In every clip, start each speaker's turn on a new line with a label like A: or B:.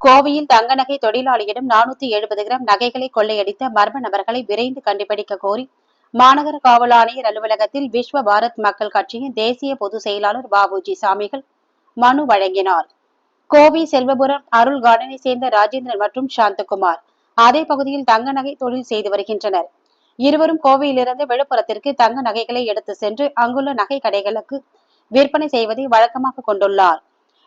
A: கோவையில் தங்க நகை தொழிலாளியிடம் 470 கிராம் நகைகளை கொள்ளையடித்த மர்ம நபர்களை விரைந்து கண்டுபிடிக்க கோரி மாநகர காவல் ஆணையர் அலுவலகத்தில் விஸ்வ பாரத் மக்கள் கட்சியின் தேசிய பொதுச் செயலாளர் பாபுஜி சாமிகள் மனு வழங்கினார். கோவை செல்வபுரம் அருள் கார்டனை சேர்ந்த ராஜேந்திரன் மற்றும் சாந்தகுமார் அதே பகுதியில் தங்க நகை தொழில் செய்து வருகின்றனர். இருவரும் கோவையிலிருந்து விழுப்புரத்திற்கு தங்க நகைகளை எடுத்து சென்று அங்குள்ள நகை கடைகளுக்கு விற்பனை செய்வதை வழக்கமாக கொண்டுள்ளார்.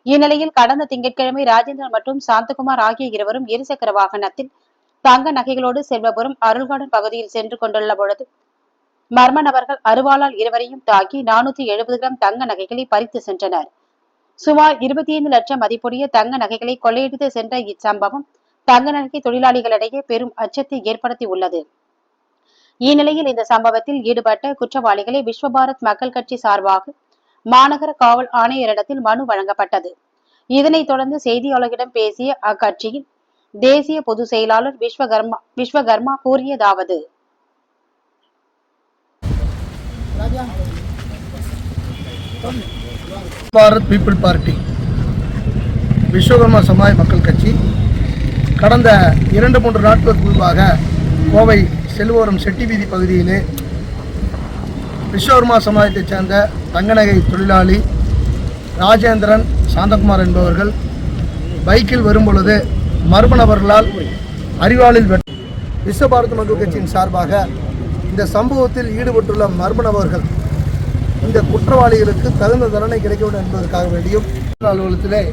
A: இந்நிலையில் கடந்த திங்கட்கிழமை ராஜேந்திரன் மற்றும் சாந்தகுமார் ஆகிய இருவரும் இருசக்கர வாகனத்தில் தங்க நகைகளோடு செல்வபுரம் அருள்கார்டன் பகுதியில் சென்று கொண்டுள்ள பொழுது மர்ம நபர்கள் அருவாளால் இருவரையும் தாக்கி 470 கிராம் தங்க நகைகளை பறித்து சென்றனர். சுமார் 25 லட்சம் மதிப்புடைய தங்க நகைகளை கொள்ளையடித்து சென்ற இச்சம்பவம் தங்க நகை தொழிலாளிகளிடையே பெரும் அச்சத்தை ஏற்படுத்தி உள்ளது. இந்நிலையில் இந்த சம்பவத்தில் ஈடுபட்ட குற்றவாளிகளை விஸ்வபாரத் மக்கள் கட்சி சார்பாக மாநகர காவல் ஆணையரிடத்தில் மனு வழங்கப்பட்டது. இதனைத் தொடர்ந்து செய்தியாளர்களிடம் பேசிய அக்கட்சியின் தேசிய பொதுச் செயலாளர் விஸ்வகர்மா கூறியதாவது:
B: பாரத் பீப்புள் பார்ட்டி விஸ்வகர்மா சமாஜ் மக்கள் கட்சி கடந்த 2-3 நாட்களுக்கு முன்பாக கோவை செல்வபுரம் செட்டி வீதி பகுதியிலே விஸ்வகர்மா சமாஜத்தைச் சேர்ந்த தங்கநகை தொழிலாளி ராஜேந்திரன், சாந்தகுமார் என்பவர்கள் பைக்கில் வரும்பொழுது மர்ம நபர்களால் அரிவாளில் விஸ்வபாரத் மக்கள் கட்சியின் சார்பாக இந்த சம்பவத்தில் ஈடுபட்டுள்ள மர்ம நபர்கள் இந்த குற்றவாளிகளுக்கு தகுந்த தண்டனை கிடைக்க வேண்டும் என்பதற்காக வேண்டியும் அலுவலகத்திலே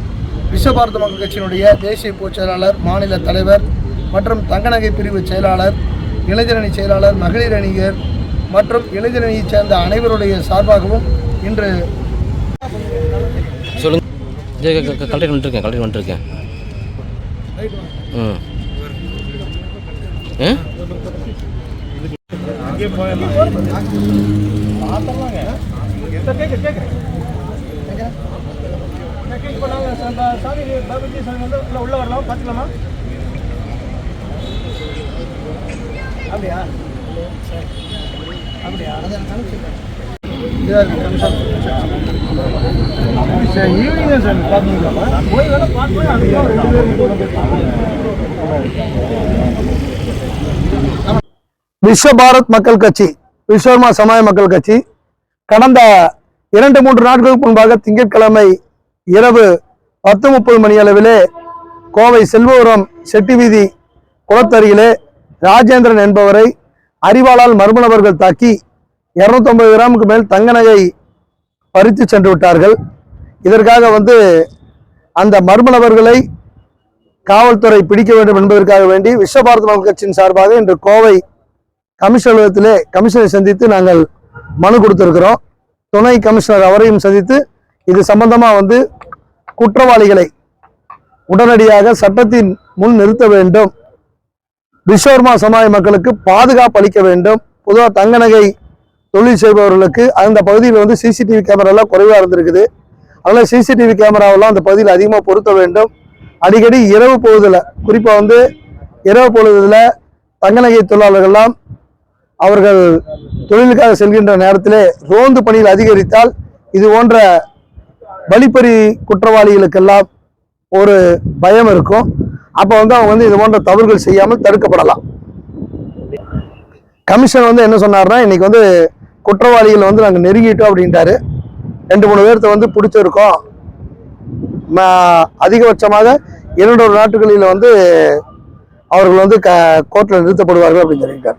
B: விஸ்வபாரத் மக்கள் கட்சியினுடைய தேசிய பொதுச் செயலாளர், மாநில தலைவர் மற்றும் தங்கநகை பிரிவு செயலாளர், இளைஞரணி செயலாளர், மகளிர் அணியர் மற்றும் இளைஞரணியைச் சேர்ந்த அனைவருடைய சார்பாகவும் இன்று
C: உள்ள வரலாம், பார்த்துக்கலாமா? அப்படியா?
B: விஸ்வபாரத் மக்கள் கட்சி, விஸ்வகர்மா சமாஜ் மக்கள் கட்சி கடந்த 2-3 நாட்களுக்கு முன்பாக திங்கட்கிழமை இரவு 10:30 மணி அளவிலே கோவை செல்வபுரம் செட்டி வீதி குளத்தருகிலே ராஜேந்திரன் என்பவரை அரிவாளால் மர்ம நபர்கள் தாக்கி 250 கிராமுக்கு மேல் தங்க நகை பறித்து சென்று விட்டார்கள். இதற்காக அந்த மர்ம நபர்களை காவல்துறை பிடிக்க வேண்டும் என்பதற்காக வேண்டி விஸ்வபாரத் மக்கள் கட்சியின் சார்பாக இன்று கோவை கமிஷனர் அலுவலகத்திலே கமிஷனரை சந்தித்து நாங்கள் மனு கொடுத்திருக்கிறோம். துணை கமிஷனர் அவரையும் சந்தித்து இது சம்பந்தமா குற்றவாளிகளை உடனடியாக சட்டத்தின் முன் நிறுத்த வேண்டும், விஸ்வகர்மா சமாஜ் மக்களுக்கு பாதுகாப்பு அளிக்க வேண்டும். பொதுவாக தங்க நகை தொழில் செய்பவர்களுக்கு அந்த பகுதியில் சிசிடிவி கேமராலாம் குறைவாக இருந்திருக்குது. அதனால் சிசிடிவி கேமராவெல்லாம் அந்த பகுதியில் அதிகமாக பொருத்த வேண்டும். அடிக்கடி இரவு பொழுதில், குறிப்பாக இரவு பொழுதில் தங்க நகை தொழிலாளர்கள்லாம் அவர்கள் தொழிலுக்காக செல்கின்ற நேரத்திலே ரோந்து பணியில் அதிகரித்தால் இது போன்ற வழிப்பறி குற்றவாளிகளுக்கெல்லாம் ஒரு பயம் இருக்கும். அப்போ அவங்க இது போன்ற தவறுகள் செய்யாமல் தடுக்கப்படலாம். கமிஷனர் என்ன சொன்னார்னா, இன்னைக்கு குற்றவாளிகள் நாங்கள் நெருங்கிட்டோம் அப்படின்ட்டாரு. 2-3 பேர்த்த பிடிச்சிருக்கோம். அதிகபட்சமாக 2 நாட்களில் அவர்கள் கோர்ட்டில் நிறுத்தப்படுவார்கள் அப்படின்னு சொல்லியிருக்காரு.